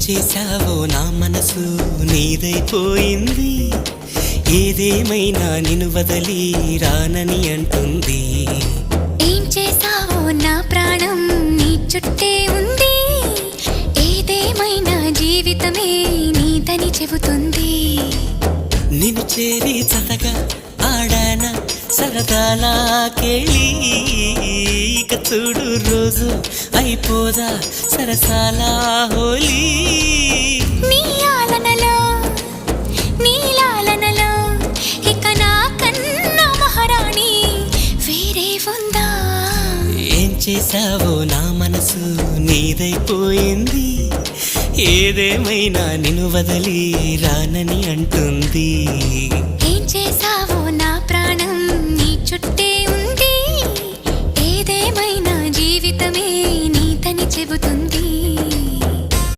చేశావో నా మనసు నీదైపోయింది, ఏదేమైనా నిన్ను వదలి రానని అంటుంది. ఏం చేశావో నా ప్రాణం నీ చుట్టే ఉంది, ఏదేమైనా జీవితమే నీదని చెబుతుంది. నిన్ను చేరి చతగా ఆడాన సరదాలా కేళి, ఇక చూడు రోజు అయిపోదా సరసాల హోలీ. నీ ఆలనలో నీ లాలనలో ఇక నా కన్నా మహారాణి వేరే ఉందా? ఏం చేశావో నా మనసు నీదైపోయింది, ఏదేమైనా నిన్ను వదలి రానని అంటుంది. ఏం చేశావో నా ప్రాణం నీ చుట్టే ఉంది, ఏదేమైనా జీవితమే నీదని చెబుతుంది.